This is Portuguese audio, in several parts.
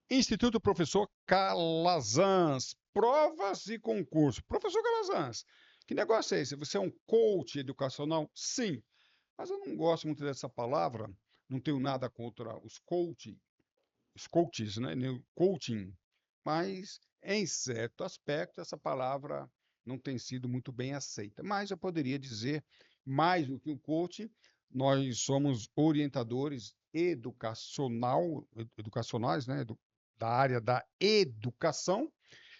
Instituto Professor Calazans, provas e concurso. Professor Calazans, que negócio é esse? Você é um coach educacional? Sim, mas eu não gosto muito dessa palavra, não tenho nada contra os coaches, né? Nem o coaching, mas em certo aspecto essa palavra não tem sido muito bem aceita. Mas eu poderia dizer, mais do que um coach, nós somos orientadores educacionais, né? Da área da educação,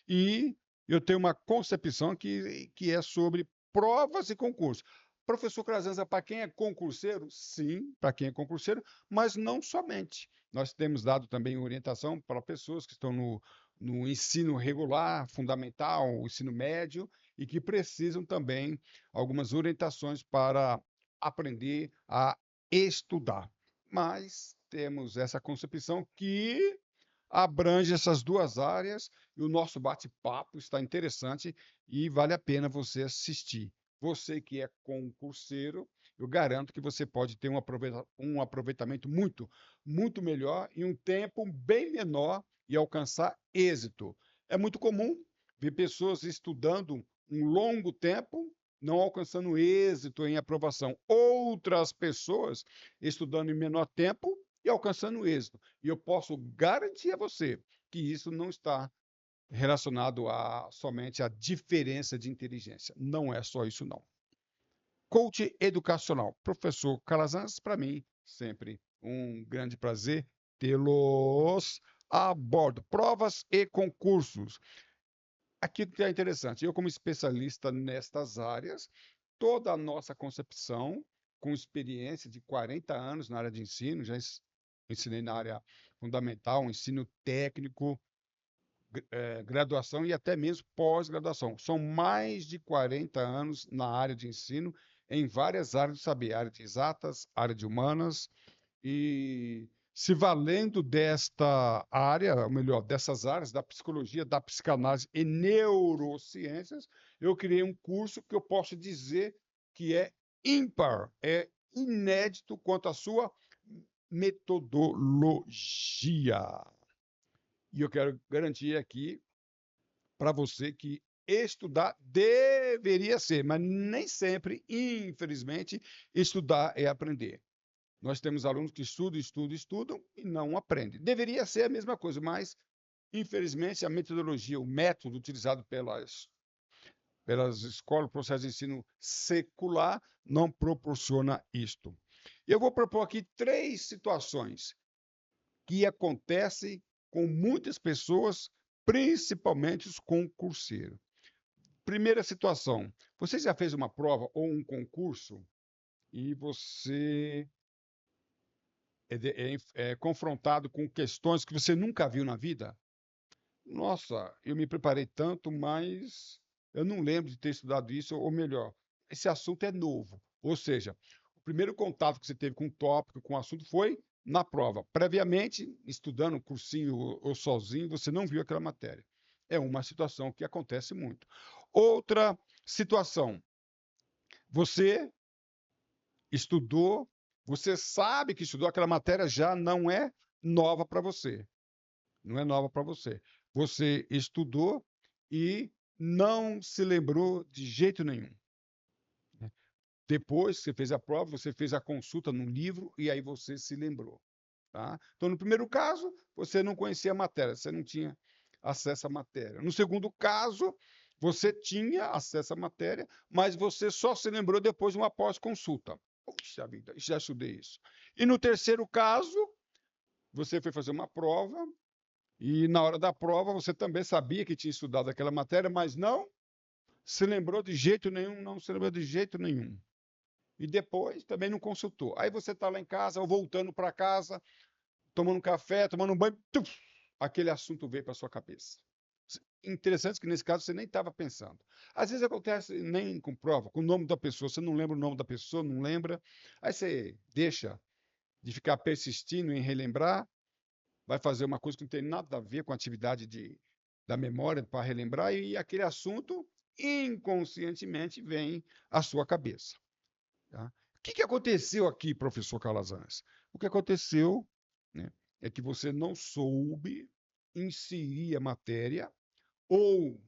e eu tenho uma concepção que é sobre provas e concursos. Professor Crazanza, para quem é concurseiro? Sim, para quem é concurseiro, mas não somente. Nós temos dado também orientação para pessoas que estão no ensino regular, fundamental, ensino médio, e que precisam também algumas orientações para aprender a estudar. Mas temos essa concepção que abrange essas duas áreas e o nosso bate-papo está interessante e vale a pena você assistir. Você que é concurseiro, eu garanto que você pode ter um aproveitamento muito melhor em um tempo bem menor e alcançar êxito. É muito comum ver pessoas estudando um longo tempo, não alcançando êxito em aprovação. Outras pessoas estudando em menor tempo e alcançando êxito. E eu posso garantir a você que isso não está relacionado somente à diferença de inteligência. Não é só isso, não. Coach educacional, professor Calazans, para mim, sempre um grande prazer tê-los a bordo. Provas e concursos. Aqui que é interessante, eu como especialista nestas áreas, toda a nossa concepção, com experiência de 40 anos na área de ensino, já ensinei na área fundamental, ensino técnico, graduação e até mesmo pós-graduação. São mais de 40 anos na área de ensino, em várias áreas do saber, área de exatas, área de humanas, e se valendo desta área, ou melhor, dessas áreas, da psicologia, da psicanálise e neurociências, eu criei um curso que eu posso dizer que é ímpar, é inédito quanto à sua metodologia. E eu quero garantir aqui para você que estudar deveria ser, mas nem sempre, infelizmente, estudar é aprender. Nós temos alunos que estudam e não aprendem. Deveria ser a mesma coisa, mas, infelizmente, a metodologia, o método utilizado pelas escolas, o processo de ensino secular, não proporciona isto. Eu vou propor aqui 3 situações que acontecem com muitas pessoas, principalmente os concurseiros. Primeira situação, você já fez uma prova ou um concurso e você é confrontado com questões que você nunca viu na vida? Nossa, eu me preparei tanto, mas eu não lembro de ter estudado isso, ou melhor, esse assunto é novo. Ou seja, o primeiro contato que você teve com o tópico, com o assunto, foi na prova. Previamente, estudando um cursinho ou sozinho, você não viu aquela matéria. É uma situação que acontece muito. Outra situação, você estudou, você sabe que estudou aquela matéria, já não é nova para você. Não é nova para você. Você estudou e não se lembrou de jeito nenhum. Depois que você fez a prova, você fez a consulta no livro e aí você se lembrou. Tá? Então, no primeiro caso, você não conhecia a matéria, você não tinha acesso à matéria. No segundo caso, você tinha acesso à matéria, mas você só se lembrou depois de uma pós-consulta. Puxa vida, já estudei isso. E no terceiro caso, você foi fazer uma prova e na hora da prova você também sabia que tinha estudado aquela matéria, mas não se lembrou de jeito nenhum, não se lembrou de jeito nenhum. E depois também não consultou. Aí você está lá em casa, ou voltando para casa, tomando um café, tomando um banho, tuf, aquele assunto veio para sua cabeça. Interessante que nesse caso você nem estava pensando. Às vezes acontece nem com prova, com o nome da pessoa, você não lembra o nome da pessoa, não lembra. Aí você deixa de ficar persistindo em relembrar, vai fazer uma coisa que não tem nada a ver com a atividade da memória para relembrar, e aquele assunto inconscientemente vem à sua cabeça. Tá? O que aconteceu aqui, professor Calazans? O que aconteceu, né, é que você não soube inserir a matéria, ou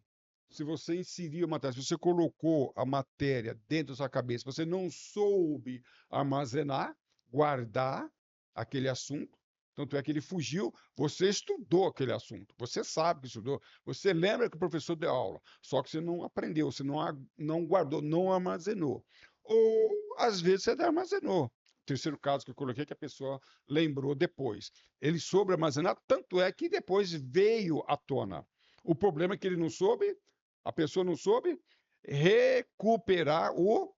se você inseriu a matéria, se você colocou a matéria dentro da sua cabeça, você não soube armazenar, guardar aquele assunto, tanto é que ele fugiu, você estudou aquele assunto, você sabe que estudou, você lembra que o professor deu aula, só que você não aprendeu, você não guardou, não armazenou. Ou, às vezes, você armazenou. Terceiro caso que eu coloquei, que a pessoa lembrou depois. Ele soube armazenar, tanto é que depois veio à tona. O problema é que ele não soube, a pessoa não soube recuperar o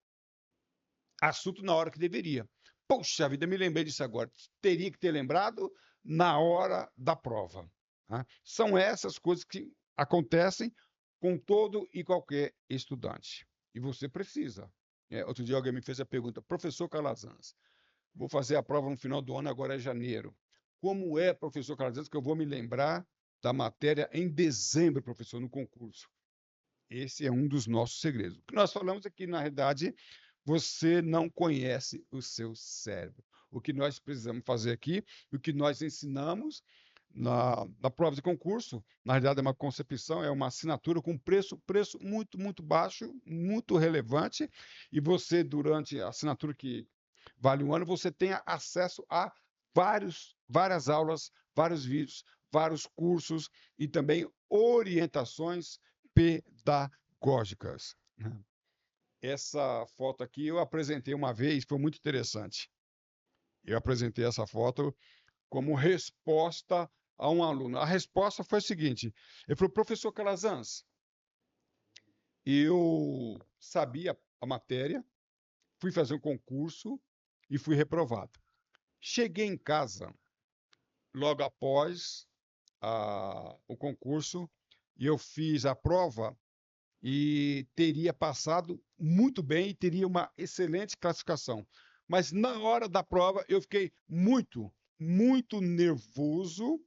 assunto na hora que deveria. Poxa vida, me lembrei disso agora. Teria que ter lembrado na hora da prova. Tá? São essas coisas que acontecem com todo e qualquer estudante. E você precisa. Outro dia alguém me fez a pergunta, professor Calazans, vou fazer a prova no final do ano, agora é janeiro. Como é, professor Calazans, que eu vou me lembrar da matéria em dezembro, professor, no concurso? Esse é um dos nossos segredos. O que nós falamos aqui, na realidade, você não conhece o seu cérebro. O que nós precisamos fazer aqui, o que nós ensinamos na prova de concurso, na realidade é uma concepção, é uma assinatura com preço muito, muito baixo, muito relevante, e você, durante a assinatura que vale um ano, você tenha acesso a várias aulas, vários vídeos, vários cursos e também orientações pedagógicas. Essa foto aqui eu apresentei uma vez, foi muito interessante. Eu apresentei essa foto como resposta a um aluno. A resposta foi a seguinte: ele falou, professor Calazans, eu sabia a matéria, fui fazer um concurso e fui reprovado. Cheguei em casa logo após o concurso e eu fiz a prova e teria passado muito bem e teria uma excelente classificação. Mas na hora da prova eu fiquei muito nervoso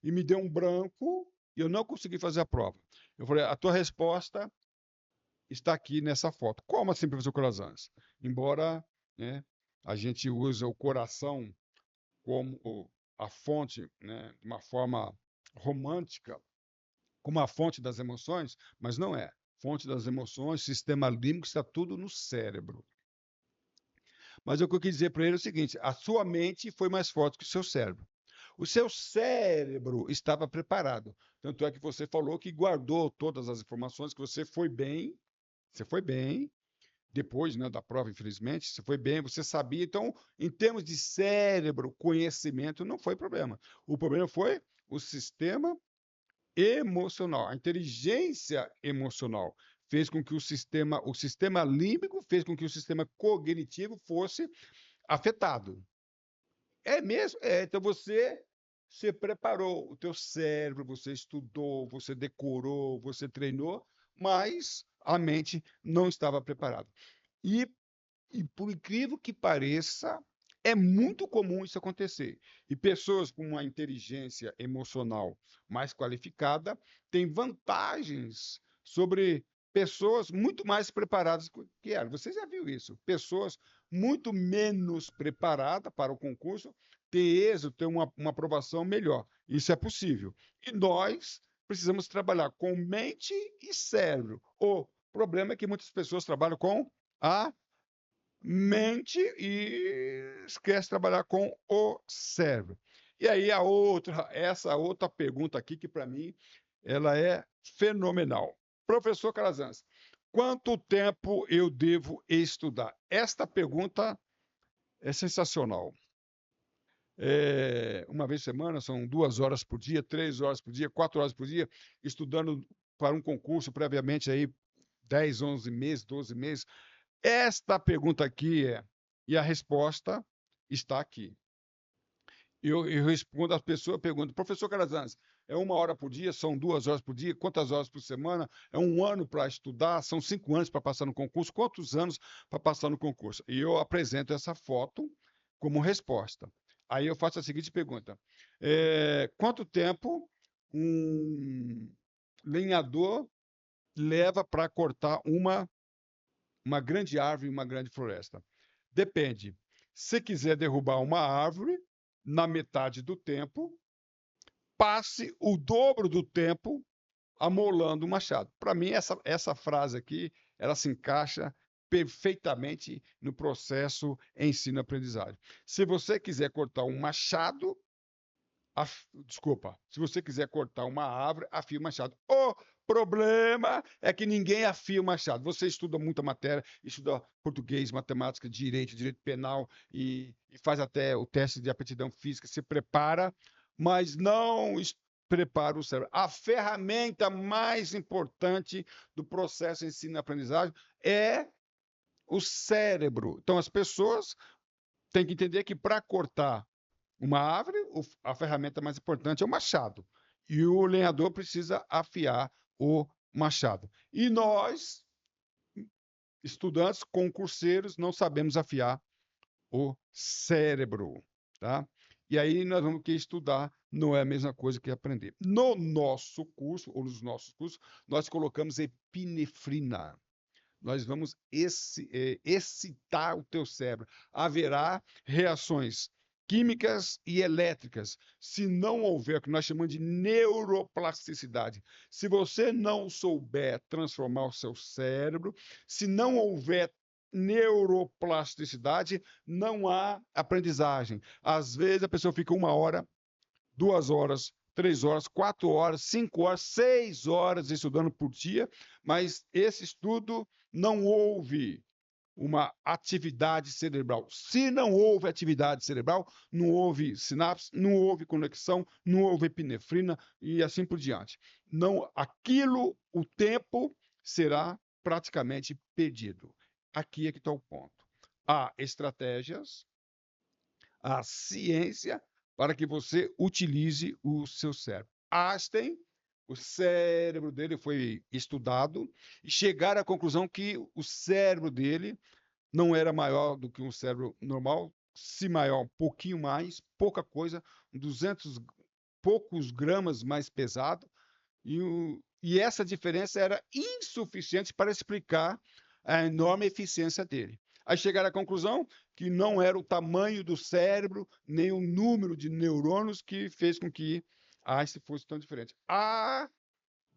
e me deu um branco e eu não consegui fazer a prova. Eu falei, a tua resposta está aqui nessa foto. Como assim, professor Corazans? Embora, né, a gente use o coração como a fonte, né, de uma forma romântica, como a fonte das emoções, mas não é. Fonte das emoções, sistema límbico, está tudo no cérebro. Mas o que eu quis dizer para ele é o seguinte: a sua mente foi mais forte que o seu cérebro. O seu cérebro estava preparado. Tanto é que você falou que guardou todas as informações, que você foi bem, depois, né, da prova, infelizmente, você foi bem, você sabia. Então, em termos de cérebro, conhecimento, não foi problema. O problema foi o sistema emocional. A inteligência emocional fez com que o sistema límbico fez com que o sistema cognitivo fosse afetado. É mesmo? É. Então você se preparou, o teu cérebro, você estudou, você decorou, você treinou, mas a mente não estava preparada. E e por incrível que pareça, é muito comum isso acontecer. E pessoas com uma inteligência emocional mais qualificada têm vantagens sobre pessoas muito mais preparadas que elas. Você já viu isso? Pessoas muito menos preparadas para o concurso ter êxito, ter uma aprovação melhor. Isso é possível. E nós precisamos trabalhar com mente e cérebro. O problema é que muitas pessoas trabalham com a mente e esquece de trabalhar com o cérebro. E aí essa outra pergunta aqui que para mim ela é fenomenal. Professor Calazans, quanto tempo eu devo estudar? Esta pergunta é sensacional. Uma vez por semana, são 2 horas por dia, 3 horas por dia, 4 horas por dia, estudando para um concurso previamente aí 10, 11 meses, 12 meses. Esta pergunta aqui e a resposta está aqui. Eu respondo, a pessoa pergunta, professor Calazans, é 1 hora por dia, são 2 horas por dia, quantas horas por semana? É 1 ano para estudar, são 5 anos para passar no concurso, quantos anos para passar no concurso? E eu apresento essa foto como resposta. Aí eu faço a seguinte pergunta: quanto tempo um lenhador leva para cortar uma grande árvore e uma grande floresta? Depende. Se quiser derrubar uma árvore, na metade do tempo, passe o dobro do tempo amolando o machado. Para mim, essa frase aqui, ela se encaixa perfeitamente no processo ensino-aprendizagem. Se você quiser cortar um machado, desculpa, se você quiser cortar uma árvore, afie o machado. O problema é que ninguém afia o machado. Você estuda muita matéria, estuda português, matemática, direito penal e faz até o teste de aptidão física, se prepara, mas não prepara o cérebro. A ferramenta mais importante do processo ensino-aprendizagem é o cérebro. Então, as pessoas têm que entender que para cortar uma árvore, a ferramenta mais importante é o machado. E o lenhador precisa afiar o machado. E nós, estudantes, concurseiros, não sabemos afiar o cérebro, tá? E aí nós vamos que estudar, não é a mesma coisa que aprender. No nosso curso, ou nos nossos cursos, nós colocamos epinefrina. Nós vamos excitar o teu cérebro. Haverá reações químicas e elétricas. Se não houver o que nós chamamos de neuroplasticidade, se você não souber transformar o seu cérebro, se não houver neuroplasticidade, não há aprendizagem. Às vezes a pessoa fica 1 hora, 2 horas, 3 horas, 4 horas, 5 horas, 6 horas estudando por dia, mas esse estudo não houve uma atividade cerebral. Se não houve atividade cerebral, não houve sinapse, não houve conexão, não houve epinefrina e assim por diante. Não, aquilo, o tempo será praticamente perdido. Aqui é que está o ponto. Há estratégias, há ciência para que você utilize o seu cérebro. Einstein, o cérebro dele foi estudado e chegaram à conclusão que o cérebro dele não era maior do que um cérebro normal, se maior, um pouquinho mais, pouca coisa, 200 poucos gramas mais pesado, e essa diferença era insuficiente para explicar a enorme eficiência dele. Aí chegaram à conclusão que não era o tamanho do cérebro, nem o número de neurônios que fez com que Einstein fosse tão diferente. A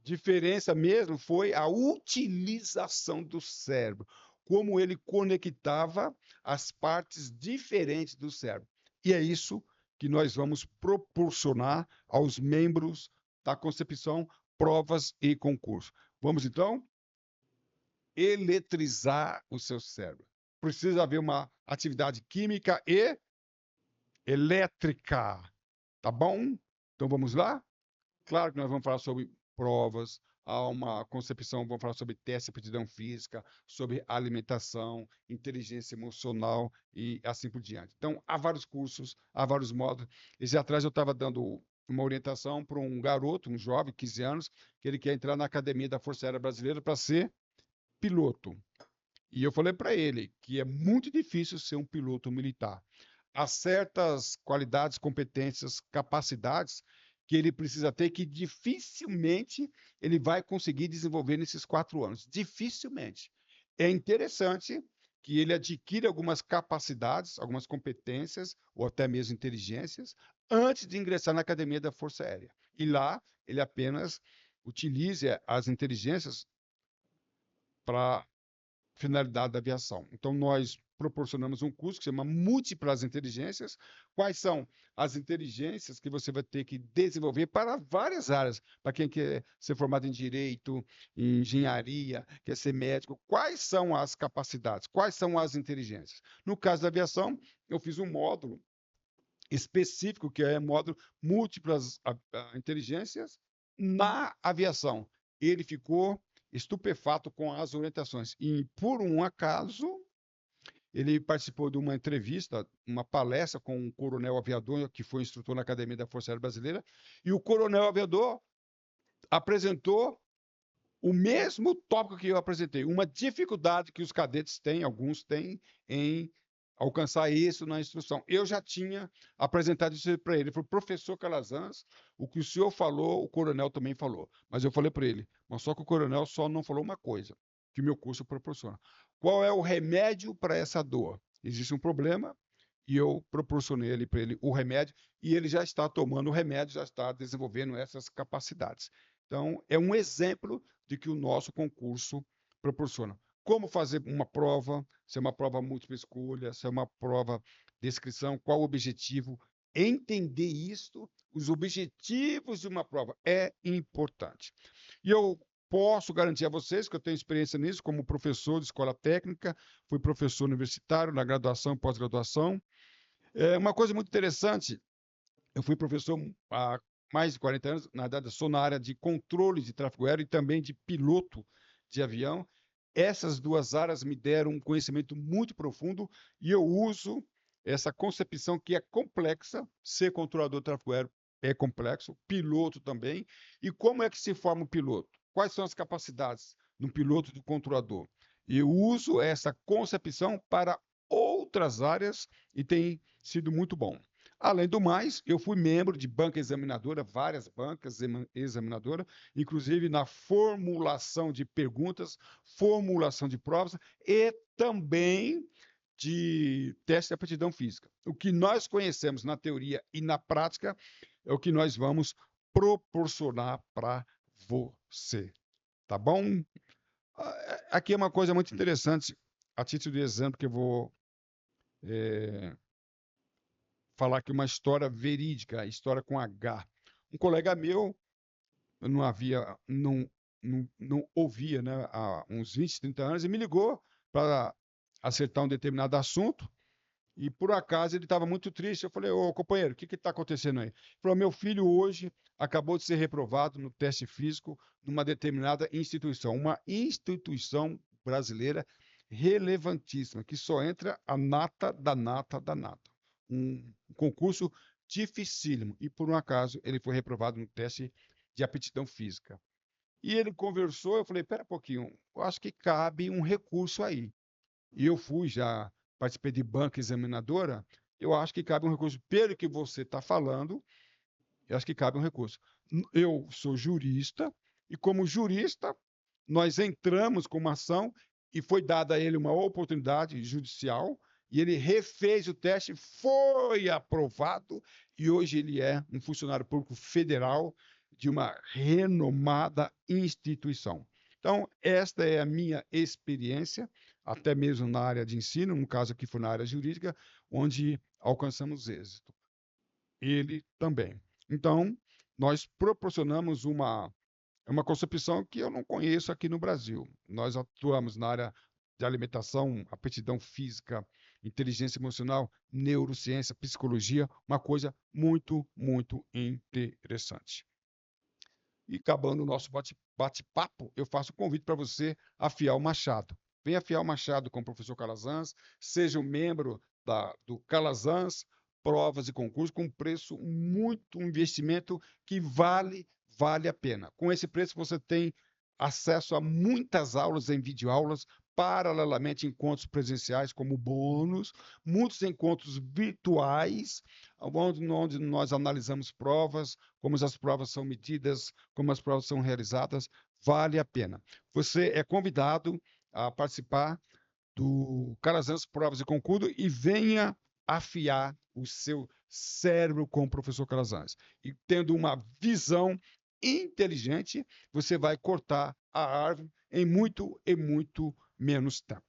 diferença mesmo foi a utilização do cérebro, como ele conectava as partes diferentes do cérebro. E é isso que nós vamos proporcionar aos membros da concepção, provas e concurso. Vamos então eletrizar o seu cérebro. Precisa haver uma atividade química e elétrica, tá bom? Então vamos lá? Claro que nós vamos falar sobre provas, há uma concepção, vamos falar sobre teste de aptidão física, sobre alimentação, inteligência emocional e assim por diante. Então, há vários cursos, há vários módulos. Esse atrás eu estava dando uma orientação para um garoto, um jovem, 15 anos, que ele quer entrar na Academia da Força Aérea Brasileira para ser piloto. E eu falei para ele que é muito difícil ser um piloto militar. Há certas qualidades, competências, capacidades que ele precisa ter que dificilmente ele vai conseguir desenvolver nesses 4 anos. Dificilmente. É interessante que ele adquira algumas capacidades, algumas competências ou até mesmo inteligências antes de ingressar na Academia da Força Aérea. E lá ele apenas utilize as inteligências para finalidade da aviação. Então, nós proporcionamos um curso que se chama Múltiplas Inteligências. Quais são as inteligências que você vai ter que desenvolver para várias áreas? Para quem quer ser formado em direito, em engenharia, quer ser médico, quais são as capacidades? Quais são as inteligências? No caso da aviação, eu fiz um módulo específico, que é módulo Múltiplas Inteligências na aviação. Ele ficou estupefato com as orientações. E, por um acaso, ele participou de uma entrevista, uma palestra com um coronel aviador, que foi instrutor na Academia da Força Aérea Brasileira, e o coronel aviador apresentou o mesmo tópico que eu apresentei, uma dificuldade que os cadetes têm, alguns têm, em alcançar isso na instrução. Eu já tinha apresentado isso para ele. Ele falou, professor Calazans, o que o senhor falou, o coronel também falou. Mas eu falei para ele, mas só que o coronel só não falou uma coisa, que o meu curso proporciona. Qual é o remédio para essa dor? Existe um problema e eu proporcionei ali para ele o remédio, e ele já está tomando o remédio, já está desenvolvendo essas capacidades. Então, é um exemplo de que o nosso concurso proporciona. Como fazer uma prova, se é uma prova múltipla escolha, se é uma prova de inscrição, qual o objetivo, entender isto, os objetivos de uma prova é importante. E eu posso garantir a vocês que eu tenho experiência nisso como professor de escola técnica, fui professor universitário na graduação e pós-graduação. É uma coisa muito interessante, eu fui professor há mais de 40 anos, na verdade, eu sou na área de controle de tráfego aéreo e também de piloto de avião. Essas duas áreas me deram um conhecimento muito profundo e eu uso essa concepção que é complexa. Ser controlador de tráfego aéreo é complexo, piloto também. E como é que se forma um piloto? Quais são as capacidades de um piloto e do controlador? Eu uso essa concepção para outras áreas e tem sido muito bom. Além do mais, eu fui membro de banca examinadora, várias bancas examinadoras, inclusive na formulação de perguntas, formulação de provas e também de teste de aptidão física. O que nós conhecemos na teoria e na prática é o que nós vamos proporcionar para você. Tá bom? Aqui é uma coisa muito interessante, a título de exemplo, que eu vou falar aqui uma história verídica, história com H. Um colega meu, eu não ouvia, né, há uns 20, 30 anos, e me ligou para acertar um determinado assunto, e por acaso ele estava muito triste. Eu falei, ô companheiro, o que está acontecendo aí? Ele falou, meu filho hoje acabou de ser reprovado no teste físico numa determinada instituição, uma instituição brasileira relevantíssima, que só entra a nata da nata da nata. Um concurso dificílimo, e por um acaso ele foi reprovado no teste de aptidão física. E ele conversou, eu falei, pera um pouquinho, eu acho que cabe um recurso aí. E eu já participei de banca examinadora, eu acho que cabe um recurso. Pelo que você está falando, eu acho que cabe um recurso. Eu sou jurista, e como jurista, nós entramos com uma ação e foi dada a ele uma oportunidade judicial, e ele refez o teste, foi aprovado, e hoje ele é um funcionário público federal de uma renomada instituição. Então, esta é a minha experiência, até mesmo na área de ensino, no caso aqui foi na área jurídica, onde alcançamos êxito. Ele também. Então, nós proporcionamos uma concepção que eu não conheço aqui no Brasil. Nós atuamos na área de alimentação, aptidão física, inteligência emocional, neurociência, psicologia, uma coisa muito, muito interessante. E acabando o nosso bate-papo, eu faço o convite para você afiar o machado. Venha afiar o machado com o professor Calazans, seja um membro do Calazans, provas e concursos com preço muito, um investimento que vale a pena. Com esse preço você tem acesso a muitas aulas em videoaulas, paralelamente encontros presenciais como bônus, muitos encontros virtuais, onde nós analisamos provas, como as provas são medidas, como as provas são realizadas, vale a pena. Você é convidado a participar do Calazans Provas e Concurso e venha afiar o seu cérebro com o professor Calazans. E tendo uma visão inteligente, você vai cortar a árvore em muito e muito menos tempo.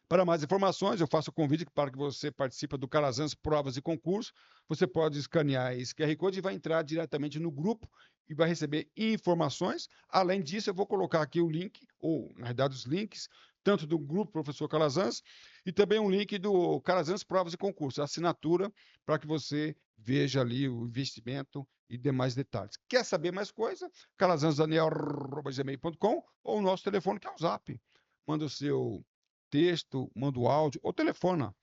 Para mais informações, eu faço o convite para que você participe do Calazans Provas e Concursos. Você pode escanear esse QR Code e vai entrar diretamente no grupo e vai receber informações. Além disso, eu vou colocar aqui o link, ou na verdade os links, tanto do grupo Professor Calazans e também um link do Calazans Provas e Concursos, a assinatura, para que você veja ali o investimento e demais detalhes. Quer saber mais coisa? calazans.daniel@gmail.com ou o nosso telefone que é o Zap. Manda o seu texto, manda o áudio ou telefona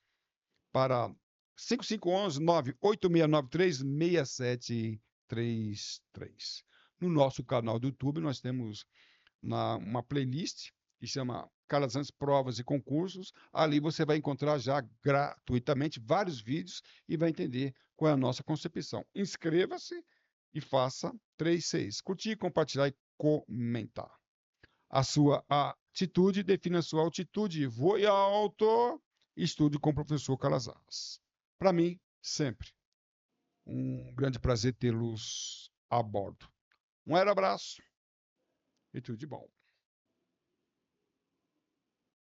para 5511-98693-6733. No nosso canal do YouTube, nós temos uma playlist que chama Calazans Provas e Concursos. Ali você vai encontrar já gratuitamente vários vídeos e vai entender qual é a nossa concepção. Inscreva-se e faça 3-6. Curtir, compartilhar e comentar. A sua atitude define a sua altitude. Voe alto estude com o professor Calazans. Para mim, sempre. Um grande prazer tê-los a bordo. Um abraço e tudo de bom.